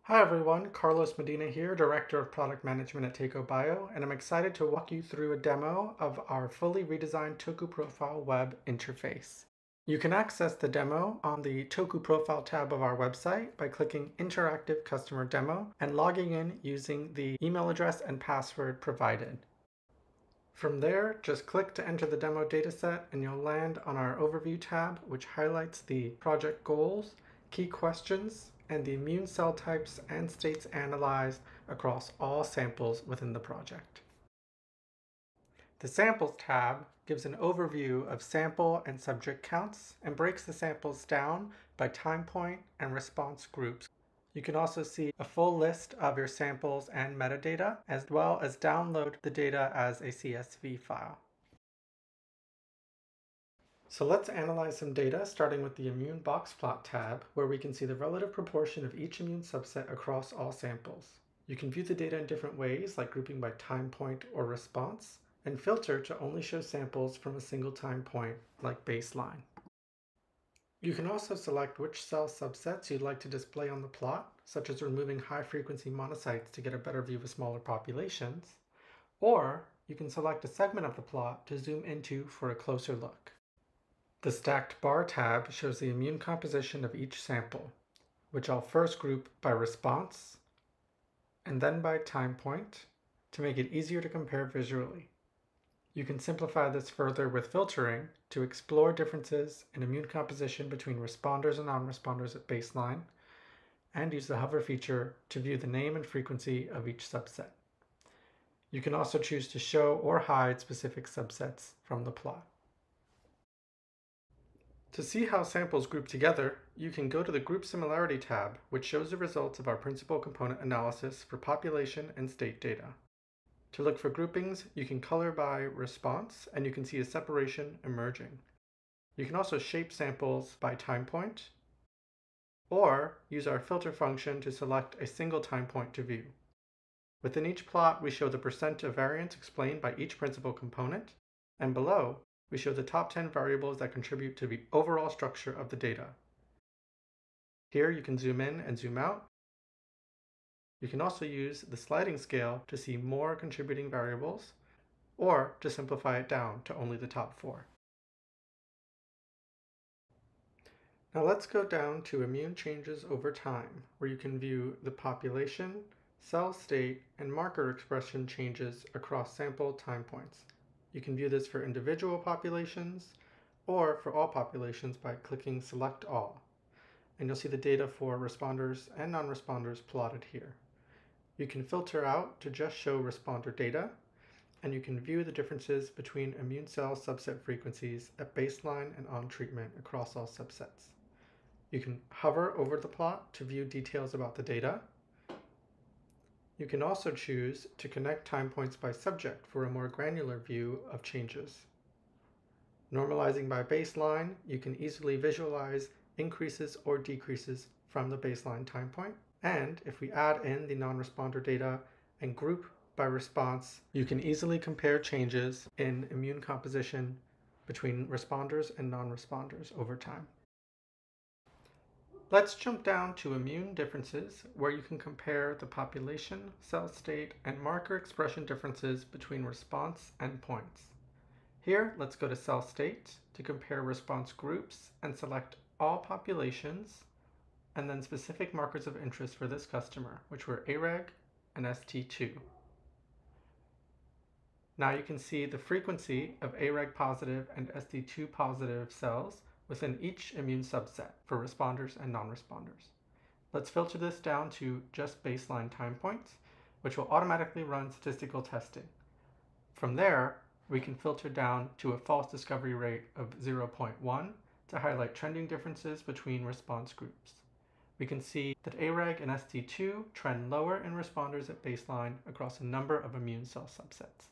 Hi everyone, Carlos Medina here, Director of Product Management at Teiko Bio, and I'm excited to walk you through a demo of our fully redesigned TokuProfile Web interface. You can access the demo on the TokuProfile tab of our website by clicking Interactive Customer Demo and logging in using the email address and password provided. From there, just click to enter the demo dataset and you'll land on our Overview tab, which highlights the project goals, key questions, and the immune cell types and states analyzed across all samples within the project. The Samples tab gives an overview of sample and subject counts and breaks the samples down by time point and response groups. You can also see a full list of your samples and metadata, as well as download the data as a CSV file. So let's analyze some data, starting with the Immune Boxplot tab, where we can see the relative proportion of each immune subset across all samples. You can view the data in different ways, like grouping by time point or response, and filter to only show samples from a single time point, like baseline. You can also select which cell subsets you'd like to display on the plot, such as removing high-frequency monocytes to get a better view of smaller populations, or you can select a segment of the plot to zoom into for a closer look. The Stacked Bar tab shows the immune composition of each sample, which I'll first group by response and then by time point to make it easier to compare visually. You can simplify this further with filtering to explore differences in immune composition between responders and non-responders at baseline, and use the hover feature to view the name and frequency of each subset. You can also choose to show or hide specific subsets from the plot. To see how samples group together, you can go to the Group Similarity tab, which shows the results of our principal component analysis for population and state data. To look for groupings, you can color by response, and you can see a separation emerging. You can also shape samples by time point, or use our filter function to select a single time point to view. Within each plot, we show the percent of variance explained by each principal component, and below, we show the top 10 variables that contribute to the overall structure of the data. Here you can zoom in and zoom out. You can also use the sliding scale to see more contributing variables, or to simplify it down to only the top 4. Now let's go down to immune changes over time, where you can view the population, cell state, and marker expression changes across sample time points. You can view this for individual populations or for all populations by clicking Select All. And you'll see the data for responders and non-responders plotted here. You can filter out to just show responder data, and you can view the differences between immune cell subset frequencies at baseline and on treatment across all subsets. You can hover over the plot to view details about the data. You can also choose to connect time points by subject for a more granular view of changes. Normalizing by baseline, you can easily visualize increases or decreases from the baseline time point. And if we add in the non-responder data and group by response, you can easily compare changes in immune composition between responders and non-responders over time. Let's jump down to immune differences, where you can compare the population, cell state, and marker expression differences between response endpoints. Here, let's go to cell state to compare response groups and select all populations, and then specific markers of interest for this customer, which were AREG and ST2. Now you can see the frequency of AREG positive and ST2 positive cells within each immune subset for responders and non-responders. Let's filter this down to just baseline time points, which will automatically run statistical testing. From there, we can filter down to a false discovery rate of 0.1 to highlight trending differences between response groups. We can see that AREG and ST2 trend lower in responders at baseline across a number of immune cell subsets.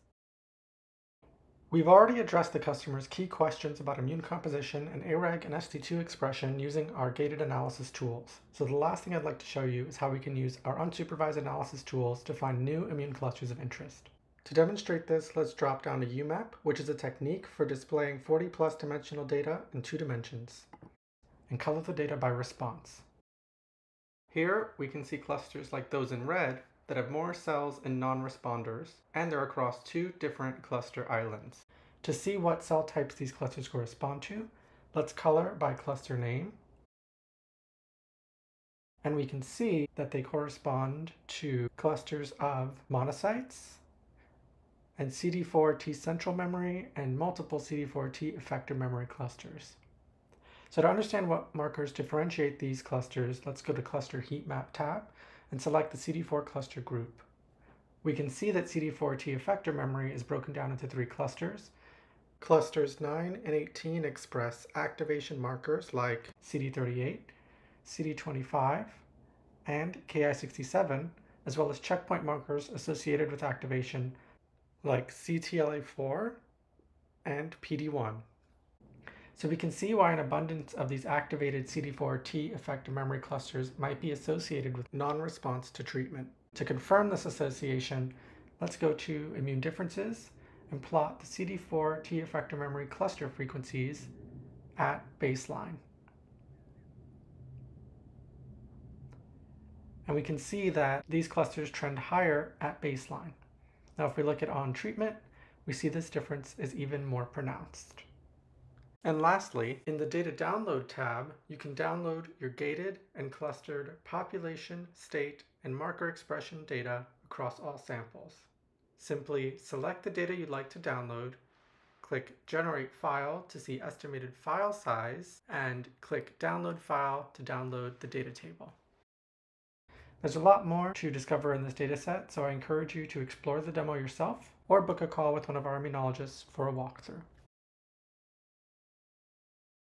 We've already addressed the customer's key questions about immune composition and AREG and ST2 expression using our gated analysis tools. So the last thing I'd like to show you is how we can use our unsupervised analysis tools to find new immune clusters of interest. To demonstrate this, let's drop down to UMAP, which is a technique for displaying 40+ dimensional data in 2 dimensions, and color the data by response. Here we can see clusters like those in red that have more cells and non-responders, and they're across two different cluster islands. To see what cell types these clusters correspond to, let's color by cluster name. And we can see that they correspond to clusters of monocytes and CD4 T central memory and multiple CD4 T effector memory clusters. So to understand what markers differentiate these clusters, let's go to Cluster Heatmap tab and select the CD4 cluster group. We can see that CD4 T effector memory is broken down into three clusters. Clusters 9 and 18 express activation markers like CD38, CD25, and Ki67, as well as checkpoint markers associated with activation like CTLA4 and PD1. So we can see why an abundance of these activated CD4 T effector memory clusters might be associated with non-response to treatment. To confirm this association, let's go to Immune Differences and plot the CD4 T effector memory cluster frequencies at baseline. And we can see that these clusters trend higher at baseline. Now if we look at on treatment, we see this difference is even more pronounced. And lastly, in the Data Download tab, you can download your gated and clustered population, state, and marker expression data across all samples. Simply select the data you'd like to download, click Generate File to see estimated file size, and click Download File to download the data table. There's a lot more to discover in this dataset, so I encourage you to explore the demo yourself or book a call with one of our immunologists for a walkthrough.